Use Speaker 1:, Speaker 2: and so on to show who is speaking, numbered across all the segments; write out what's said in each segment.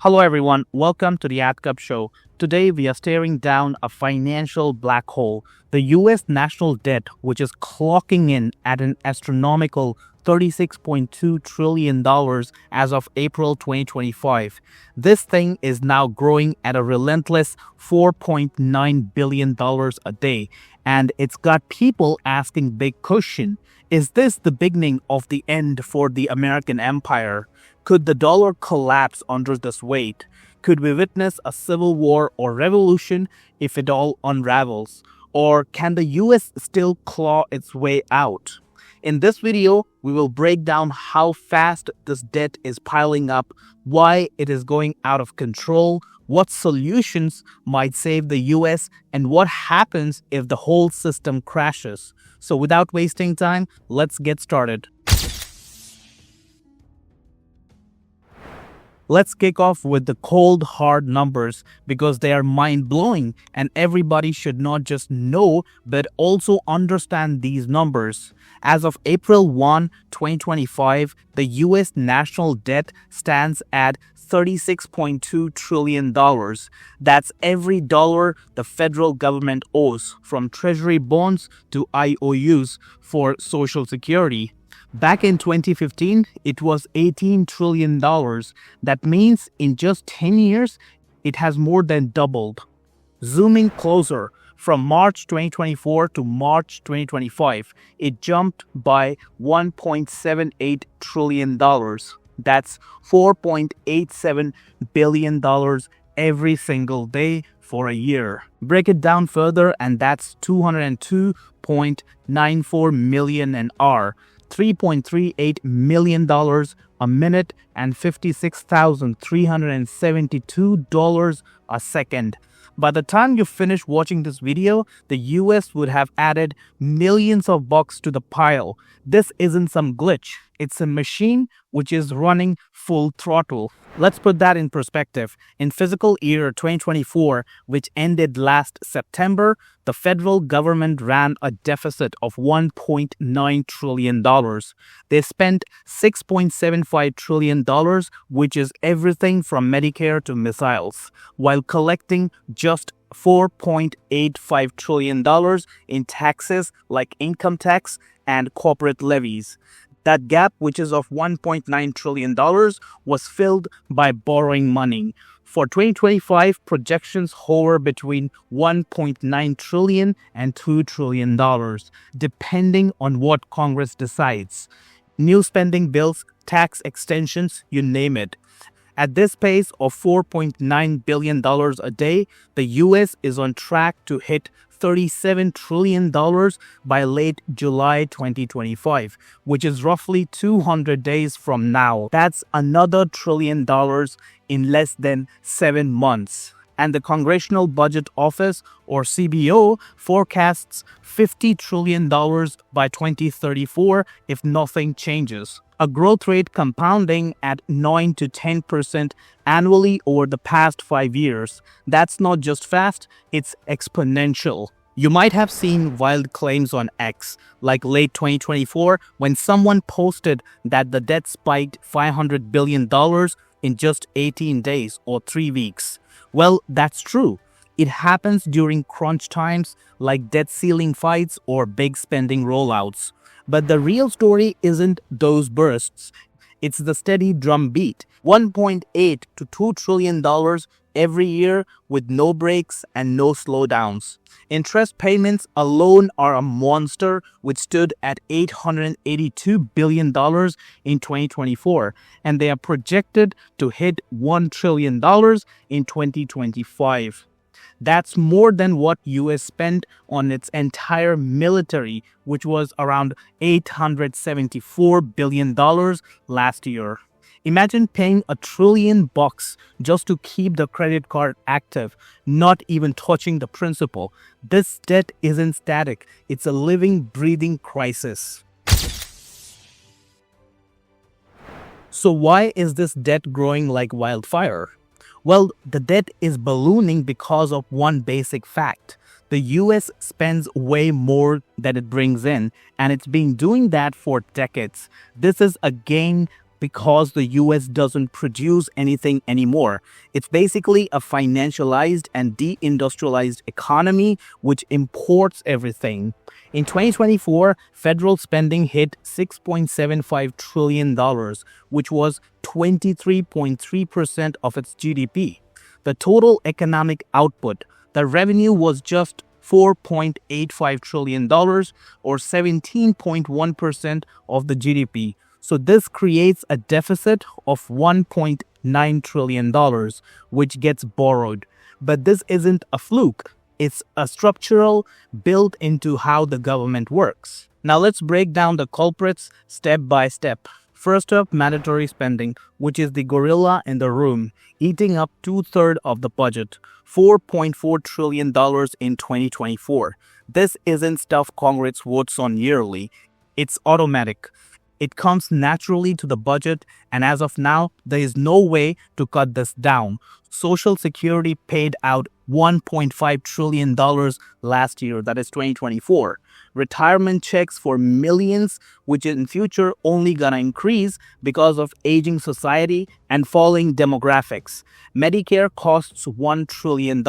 Speaker 1: Hello everyone, welcome to the AdCup Show. Today we are staring down a financial black hole, the US national debt, which is clocking in at an astronomical $36.2 trillion as of April 2025. This thing is now growing at a relentless $4.9 billion a day, and it's got people asking big question. Is this the beginning of the end for the American empire? Could the dollar collapse under this weight? Could we witness a civil war or revolution if it all unravels? Or can the US still claw its way out? In this video, we will break down how fast this debt is piling up, why it is going out of control, what solutions might save the US, and what happens if the whole system crashes. So without wasting time, let's get started. Let's kick off with the cold, hard numbers because they are mind-blowing and everybody should not just know but also understand these numbers. As of April 1, 2025, the US national debt stands at $36.2 trillion. That's every dollar the federal government owes, from treasury bonds to IOUs for Social Security. Back in 2015, it was $18 trillion. That means in just 10 years, it has more than doubled. Zooming closer, from March 2024 to March 2025, it jumped by $1.78 trillion. That's $4.87 billion every single day for a year. Break it down further, and that's 202.94 million an hour. $3.38 million a minute and $56,372 a second. By the time you finish watching this video, the US would have added millions of bucks to the pile. This isn't some glitch. It's a machine which is running full throttle. Let's put that in perspective. In fiscal year 2024, which ended last September, the federal government ran a deficit of $1.9 trillion. They spent $6.75 trillion, which is everything from Medicare to missiles, while collecting just $4.85 trillion in taxes like income tax and corporate levies. That gap, which is of $1.9 trillion, was filled by borrowing money. For 2025, projections hover between $1.9 trillion and $2 trillion, depending on what Congress decides. New spending bills, tax extensions, you name it. At this pace of $4.9 billion a day, the US is on track to hit $37 trillion by late July 2025, which is roughly 200 days from now. That's another $1 trillion in less than 7 months. And the Congressional Budget Office, or CBO, forecasts $50 trillion by 2034 if nothing changes. A growth rate compounding at 9 to 10% annually over the past 5 years. That's not just fast, it's exponential. You might have seen wild claims on X, like late 2024, when someone posted that the debt spiked $500 billion in just 18 days or 3 weeks. Well, that's true. It happens during crunch times like debt ceiling fights or big spending rollouts. But the real story isn't those bursts. It's the steady drumbeat. $1.8 to $2 trillion every year with no breaks and no slowdowns. Interest payments alone are a monster, which stood at $882 billion in 2024, and they are projected to hit $1 trillion in 2025. That's more than what US spent on its entire military, which was around $874 billion last year. Imagine paying $1 trillion just to keep the credit card active, not even touching the principal. This debt isn't static. It's a living, breathing crisis. So why is this debt growing like wildfire? Well, the debt is ballooning because of one basic fact. The US spends way more than it brings in, and it's been doing that for decades. This is a game because the US doesn't produce anything anymore. It's basically a financialized and deindustrialized economy which imports everything. In 2024, federal spending hit $6.75 trillion, which was 23.3% of its GDP. The total economic output, the revenue was just $4.85 trillion or 17.1% of the GDP. So this creates a deficit of $1.9 trillion, which gets borrowed. But this isn't a fluke. It's a structural built into how the government works. Now let's break down the culprits step by step. First up, mandatory spending, which is the gorilla in the room, eating up two-thirds of the budget, $4.4 trillion in 2024. This isn't stuff Congress votes on yearly. It's automatic. It comes naturally to the budget, and as of now, there is no way to cut this down. Social Security paid out $1.5 trillion last year, that is 2024. Retirement checks for millions, which in future only gonna increase because of aging society and falling demographics. Medicare costs $1 trillion,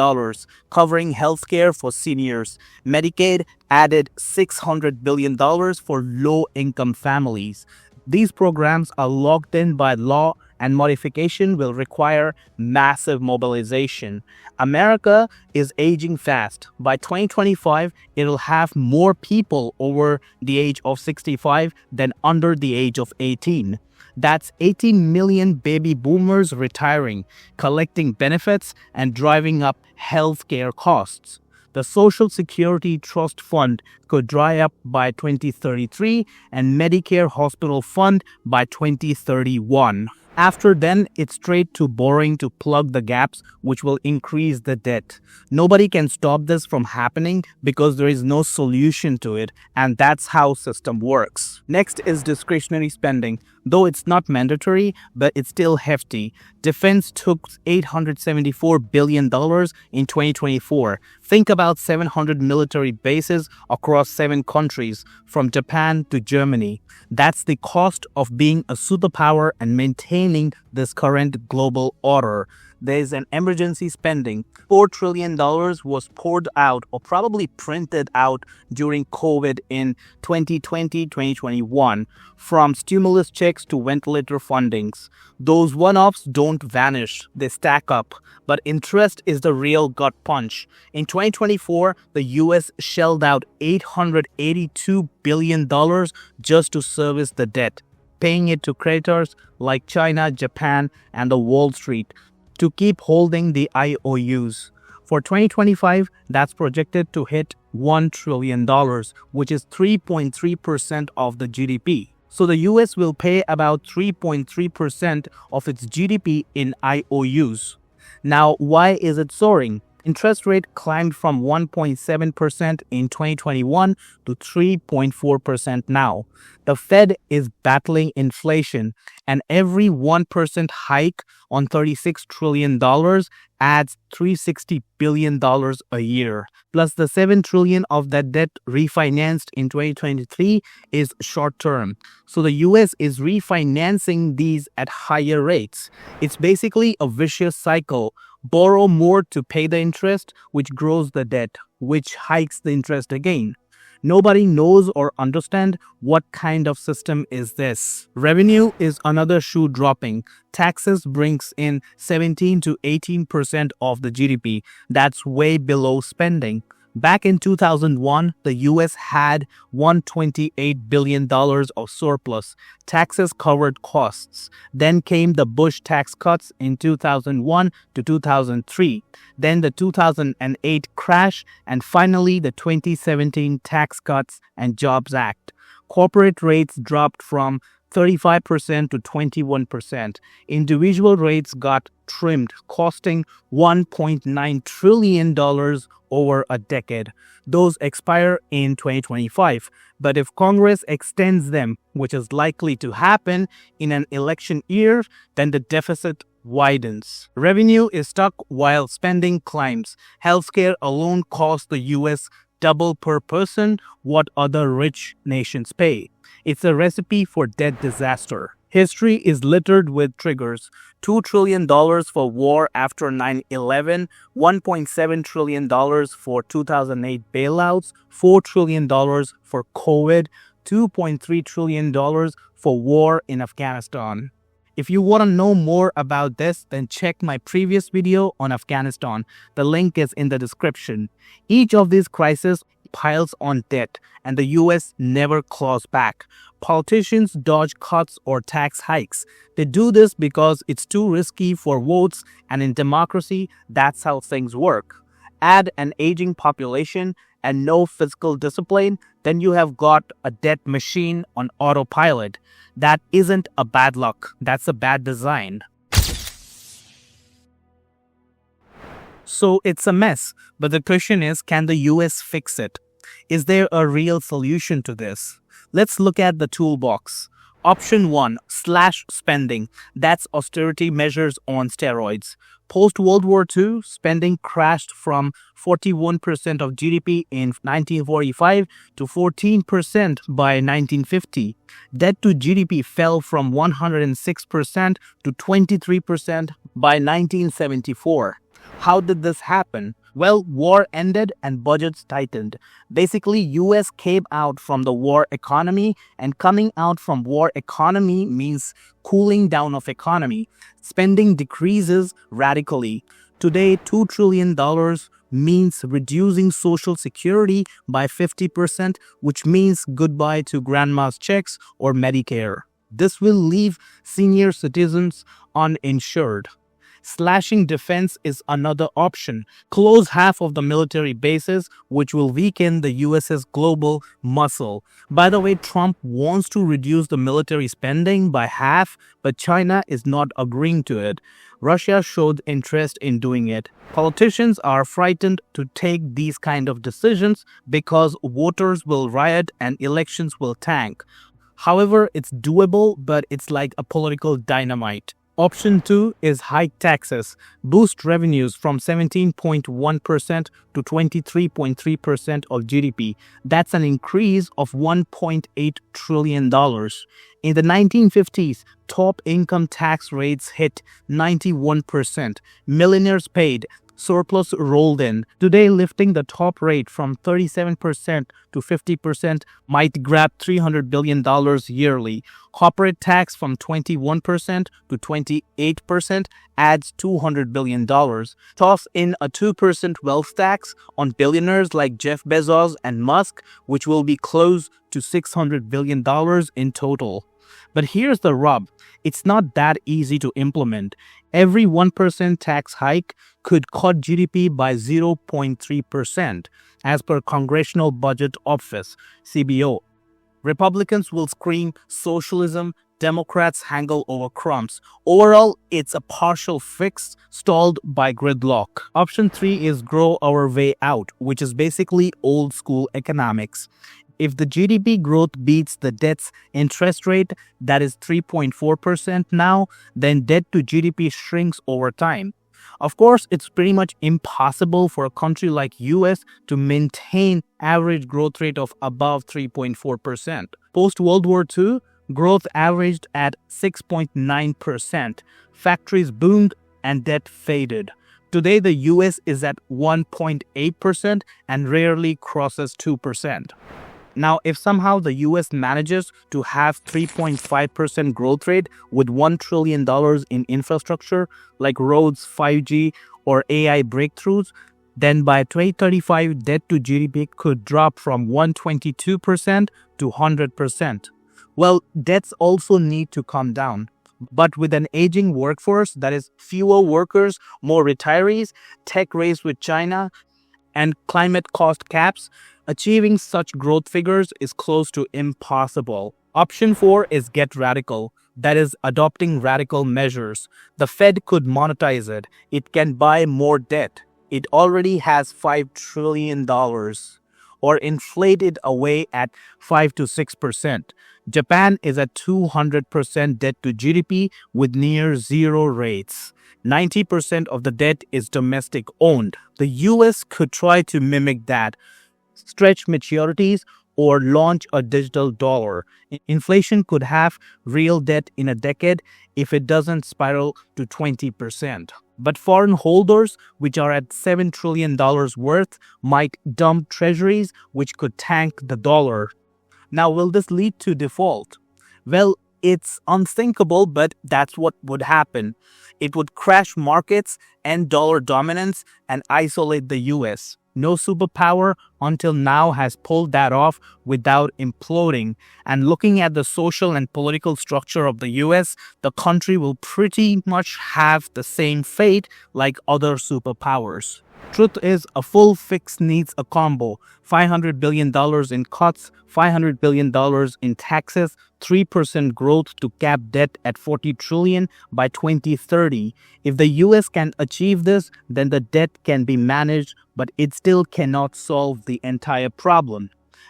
Speaker 1: covering healthcare for seniors. Medicaid added $600 billion for low-income families. These programs are locked in by law, and modification will require massive mobilization. America is aging fast. By 2025, it'll have more people over the age of 65 than under the age of 18. That's 18 million baby boomers retiring, collecting benefits, and driving up healthcare costs. The Social Security Trust Fund could dry up by 2033 and Medicare Hospital Fund by 2031. After then, it's straight to borrowing to plug the gaps, which will increase the debt. Nobody can stop this from happening because there is no solution to it, and that's how system works. Next is discretionary spending. Though it's not mandatory, but it's still hefty. Defense took $874 billion in 2024. Think about 700 military bases across 7 countries, from Japan to Germany. That's the cost of being a superpower and maintaining this current global order. There's an emergency spending. $4 trillion was poured out or probably printed out during COVID in 2020-2021, from stimulus checks to ventilator fundings. Those one-offs don't vanish, they stack up. But interest is the real gut punch. In 2024, the US shelled out $882 billion just to service the debt, paying it to creditors like China, Japan, and the Wall Street to keep holding the IOUs. For 2025, that's projected to hit $1 trillion, which is 3.3% of the GDP. So the US will pay about 3.3% of its GDP in IOUs. Now, why is it soaring? Interest rate climbed from 1.7% in 2021 to 3.4% now. The Fed is battling inflation, and every 1% hike on $36 trillion adds $360 billion a year. Plus the $7 trillion of that debt refinanced in 2023 is short term. So the US is refinancing these at higher rates. It's basically a vicious cycle. Borrow more to pay the interest, which grows the debt, which hikes the interest again. Nobody knows or understands what kind of system is this. Revenue is another shoe dropping. Taxes brings in 17 to 18% of the GDP. That's way below spending. Back in 2001, the US had $128 billion of surplus. Taxes covered costs. Then came the Bush tax cuts in 2001 to 2003. Then the 2008 crash, and finally the 2017 Tax Cuts and Jobs Act. Corporate rates dropped from 35% to 21%. Individual rates got trimmed, costing $1.9 trillion over a decade. Those expire in 2025. But if Congress extends them, which is likely to happen in an election year, then the deficit widens. Revenue is stuck while spending climbs. Healthcare alone costs the US double per person what other rich nations pay. It's a recipe for debt disaster. History is littered with triggers. $2 trillion for war after 9/11, $1.7 trillion for 2008 bailouts, $4 trillion for COVID, $2.3 trillion for war in Afghanistan. If you want to know more about this, then check my previous video on Afghanistan. The link is in the description. Each of these crises piles on debt, and the US never claws back. Politicians dodge cuts or tax hikes. They do this because it's too risky for votes, and in democracy, that's how things work. Add an aging population and no fiscal discipline, then you have got a debt machine on autopilot. That isn't a bad luck, that's a bad design. So it's a mess, but the question is, can the US fix it? Is there a real solution to this? Let's look at the toolbox. Option 1, slash spending. That's austerity measures on steroids. Post-World War II, spending crashed from 41% of GDP in 1945 to 14% by 1950. Debt to GDP fell from 106% to 23% by 1974. How did this happen? Well, war ended and budgets tightened. Basically, US came out from the war economy, and coming out from war economy means cooling down of economy. Spending decreases radically. Today, $2 trillion means reducing social security by 50%, which means goodbye to grandma's checks or Medicare. This will leave senior citizens uninsured. Slashing defense is another option. Close half of the military bases, which will weaken the US's global muscle. By the way, Trump wants to reduce the military spending by half, but China is not agreeing to it. Russia showed interest in doing it. Politicians are frightened to take these kind of decisions because voters will riot and elections will tank. However, it's doable, but it's like a political dynamite. Option 2 is hike taxes, boost revenues from 17.1% to 23.3% of GDP. That's an increase of $1.8 trillion. In the 1950s, top income tax rates hit 91%. Millionaires paid. Surplus rolled in. Today, lifting the top rate from 37% to 50% might grab $300 billion yearly. Corporate tax from 21% to 28% adds $200 billion. Toss in a 2% wealth tax on billionaires like Jeff Bezos and Musk, which will be close to $600 billion in total. But here's the rub. It's not that easy to implement. Every 1% tax hike could cut GDP by 0.3%, as per Congressional Budget Office, CBO. Republicans will scream socialism, Democrats haggle over crumbs. Overall, it's a partial fix stalled by gridlock. Option 3 is grow our way out, which is basically old school economics. If the GDP growth beats the debt's interest rate, that is 3.4% now, then debt to GDP shrinks over time. Of course, it's pretty much impossible for a country like US to maintain average growth rate of above 3.4%. Post World War II, growth averaged at 6.9%. Factories boomed and debt faded. Today, the US is at 1.8% and rarely crosses 2%. Now, if somehow the US manages to have 3.5% growth rate with $1 trillion in infrastructure like roads, 5G, or AI breakthroughs, then by 2035, debt to GDP could drop from 122% to 100%. Well, debts also need to come down. But with an aging workforce, that is fewer workers, more retirees, tech race with China, and climate cost caps, achieving such growth figures is close to impossible. Option 4 is get radical. That is adopting radical measures. The Fed could monetize it. It can buy more debt. It already has $5 trillion. Or inflate it away at 5 to 6%. Japan is at 200% debt to GDP with near zero rates. 90% of the debt is domestic owned. The US could try to mimic that. Stretch maturities, or launch a digital dollar. Inflation could have real debt in a decade if it doesn't spiral to 20%. But foreign holders, which are at $7 trillion worth, might dump treasuries, which could tank the dollar. Now, will this lead to default? Well, it's unthinkable, but that's what would happen. It would crash markets and dollar dominance and isolate the US. No superpower until now has pulled that off without imploding. And looking at the social and political structure of the US, the country will pretty much have the same fate like other superpowers. Truth is, a full fix needs a combo. $500 billion in cuts, $500 billion in taxes, 3% growth to cap debt at $40 trillion by 2030. If the US can achieve this, then the debt can be managed, but it still cannot solve the entire problem.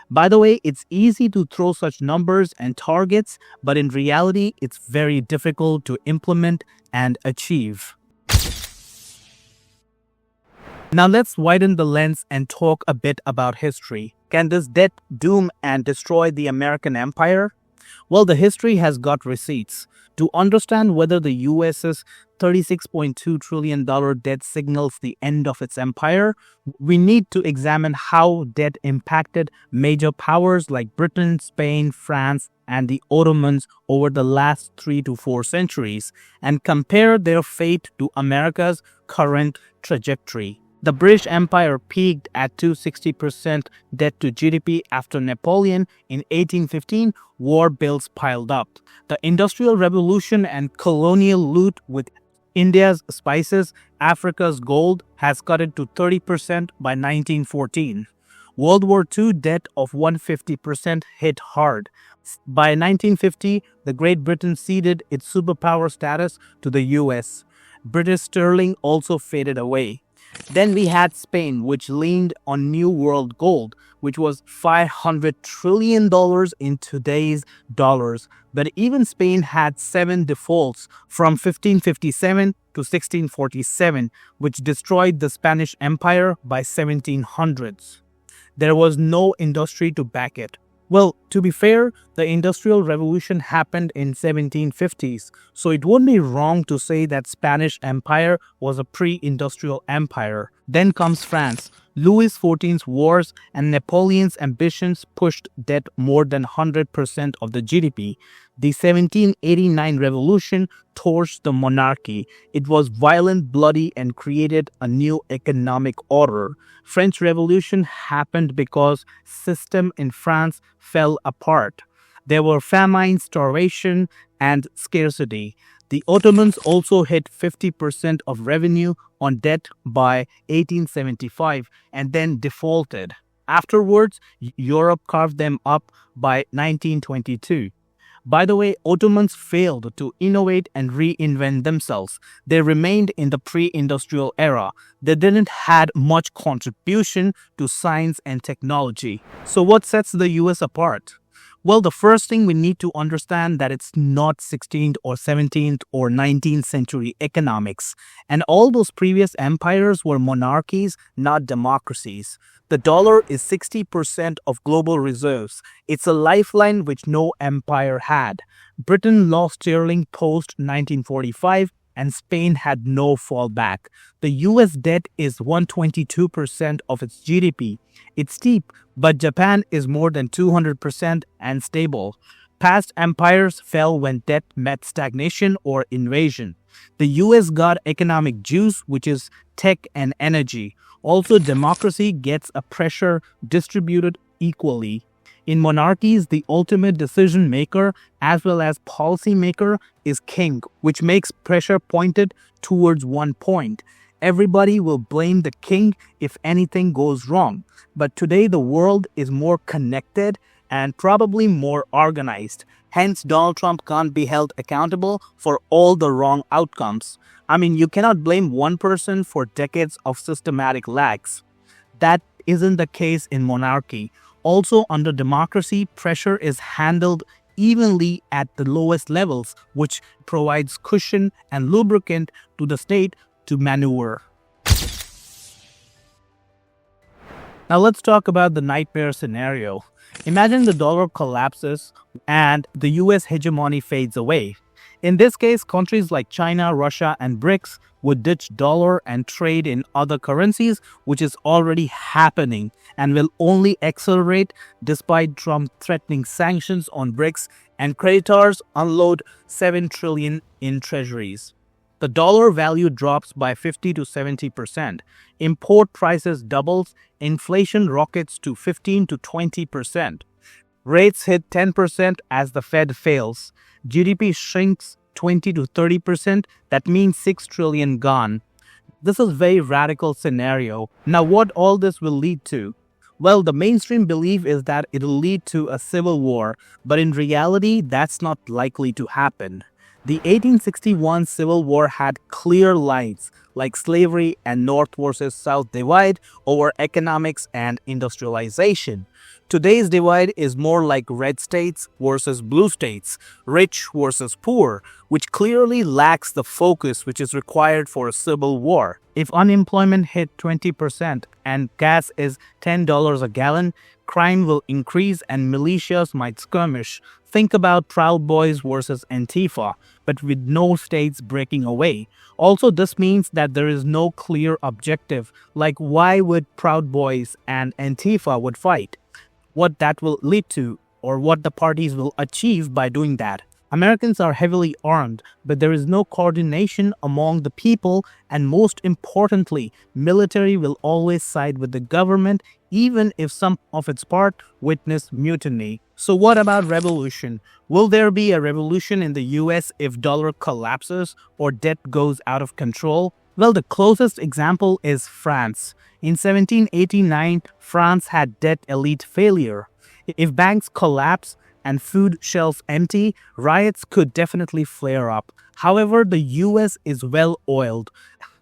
Speaker 1: By the way, it's easy to throw such numbers and targets, but in reality, it's very difficult to implement and achieve. Now let's widen the lens and talk a bit about history. Can this debt doom and destroy the American empire? Well, the history has got receipts. To understand whether the US's $36.2 trillion debt signals the end of its empire, we need to examine how debt impacted major powers like Britain, Spain, France, and the Ottomans over the last 3 to 4 centuries, and compare their fate to America's current trajectory. The British Empire peaked at 260% debt to GDP after Napoleon in 1815. War bills piled up. The Industrial Revolution and colonial loot with India's spices, Africa's gold has cut it to 30% by 1914. World War II debt of 150% hit hard. By 1950, the Great Britain ceded its superpower status to the US. British sterling also faded away. Then we had Spain, which leaned on New World gold, which was $500 trillion in today's dollars. But even Spain had 7 defaults from 1557 to 1647, which destroyed the Spanish Empire by 1700s. There was no industry to back it. Well, to be fair, the Industrial Revolution happened in 1750s, so it wouldn't be wrong to say that Spanish Empire was a pre-industrial empire. Then comes France. Louis XIV's wars and Napoleon's ambitions pushed debt more than 100% of the GDP. The 1789 revolution torched the monarchy. It was violent, bloody, and created a new economic order. French Revolution happened because system in France fell apart. There were famine, starvation, and scarcity. The Ottomans also hit 50% of revenue on debt by 1875 and then defaulted. Afterwards, Europe carved them up by 1922. By the way, Ottomans failed to innovate and reinvent themselves. They remained in the pre-industrial era. They didn't had much contribution to science and technology. So what sets the US apart? Well, the first thing we need to understand that it's not 16th or 17th or 19th century economics. And all those previous empires were monarchies, not democracies. The dollar is 60% of global reserves. It's a lifeline which no empire had. Britain lost sterling post 1945 and Spain had no fallback. The US debt is 122% of its GDP. It's steep, but Japan is more than 200% and stable. Past empires fell when debt met stagnation or invasion. The US got economic juice, which is tech and energy. Also, democracy gets a pressure distributed equally. In monarchies, the ultimate decision maker as well as policy maker is king, which makes pressure pointed towards one point. Everybody will blame the king if anything goes wrong. But today the world is more connected and probably more organized. Hence, Donald Trump can't be held accountable for all the wrong outcomes. I mean, you cannot blame one person for decades of systematic lags. That isn't the case in monarchy. Also, under democracy, pressure is handled evenly at the lowest levels, which provides cushion and lubricant to the state to maneuver. Now let's talk about the nightmare scenario. Imagine the dollar collapses and the US hegemony fades away. In this case, countries like China, Russia, and BRICS would ditch dollar and trade in other currencies, which is already happening and will only accelerate despite Trump threatening sanctions on BRICS and creditors unload 7 trillion in treasuries. The dollar value drops by 50 to 70%. Import prices doubles, inflation rockets to 15 to 20%. Rates hit 10% as the Fed fails. GDP shrinks 20 to 30%. That means 6 trillion gone. This is a very radical scenario. Now, what all this will lead to? Well, the mainstream belief is that it'll lead to a civil war, but in reality, that's not likely to happen. The 1861 Civil War had clear lines, like slavery and North versus South divide over economics and industrialization. Today's divide is more like red states versus blue states, rich versus poor, which clearly lacks the focus which is required for a civil war. If unemployment hit 20% and gas is $10 a gallon, crime will increase and militias might skirmish. Think about Proud Boys versus Antifa, but with no states breaking away. Also, this means that there is no clear objective, like why would Proud Boys and Antifa would fight, what that will lead to, or what the parties will achieve by doing that. Americans are heavily armed, but there is no coordination among the people, and most importantly, military will always side with the government even if some of its part witness mutiny. So what about revolution? Will there be a revolution in the US if dollar collapses or debt goes out of control? Well, the closest example is France. In 1789, France had debt elite failure. If banks collapse and food shelves empty, riots could definitely flare up. However, the US is well oiled.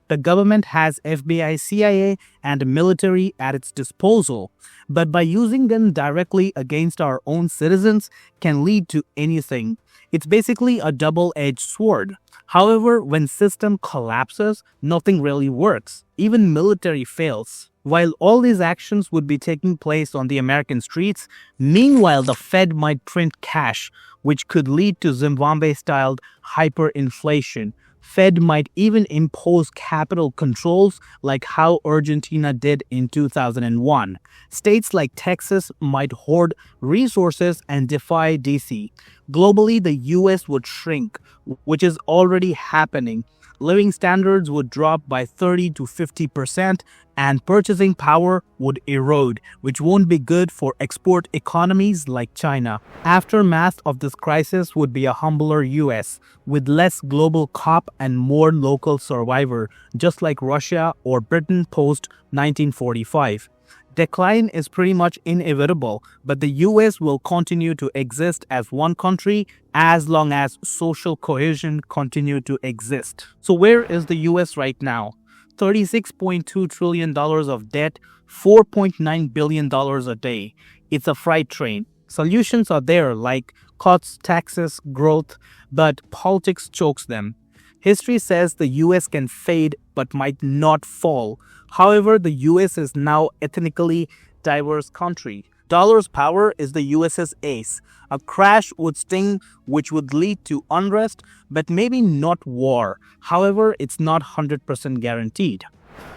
Speaker 1: The government has FBI, CIA, and military at its disposal, but by using them directly against our own citizens can lead to anything. It's basically a double-edged sword. However, when system collapses, nothing really works. Even military fails. While all these actions would be taking place on the American streets, meanwhile the Fed might print cash, which could lead to Zimbabwe-styled hyperinflation. Fed might even impose capital controls like how Argentina did in 2001. States like Texas might hoard resources and defy DC. Globally, the US would shrink, which is already happening. Living standards would drop by 30 to 50%, and purchasing power would erode, which won't be good for export economies like China. Aftermath of this crisis would be a humbler US, with less global cop and more local survivor, just like Russia or Britain post 1945. Decline is pretty much inevitable, but the US will continue to exist as one country as long as social cohesion continue to exist. So where is the US right now? $36.2 trillion of debt, $4.9 billion a day. It's a freight train. Solutions are there like cuts, taxes, growth, but politics chokes them. History says the US can fade but might not fall. However, the US is now ethnically diverse country. Dollar's power is the US's ace. A crash would sting, which would lead to unrest, but maybe not war. However, it's not 100% guaranteed.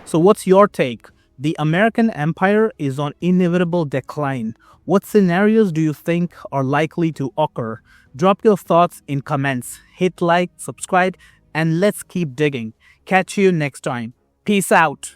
Speaker 1: So what's your take? The American empire is on inevitable decline. What scenarios do you think are likely to occur? Drop your thoughts in comments. Hit like, subscribe, and let's keep digging. Catch you next time. Peace out.